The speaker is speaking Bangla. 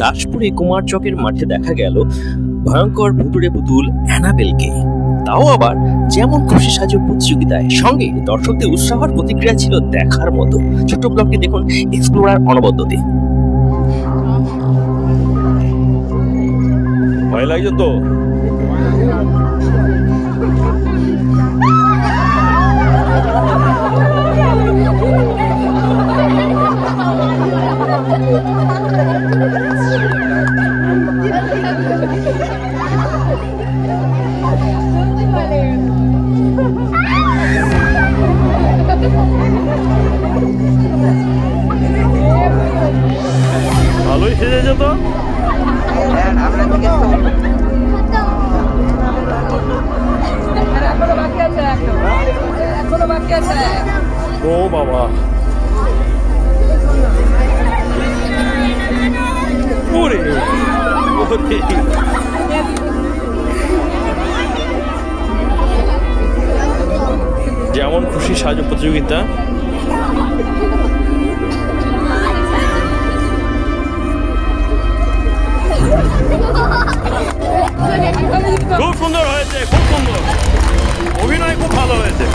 দাসপুরে কুমার চকের মাঠে দেখা গেল ভয়ঙ্কর ভুতুড়ে পুতুল অ্যানাবেলকে, তাও আবার যেমন খুশি সাজো প্রতিযোগিতায়। সঙ্গে দর্শকদের উৎসাহের প্রতিক্রিয়া ছিল দেখার মতো। ছোট্ট ব্লগটি দেখুন এক্সপ্লোরার অনবদ্যতে। ভয় লাগছে তো? ভালোই সেজেছে তো। ও বাবা, যেমন খুশি সাজো প্রতিযোগিতা। খুব সুন্দর হয়েছে, খুব সুন্দর অভিনয়, খুব ভালো হয়েছে।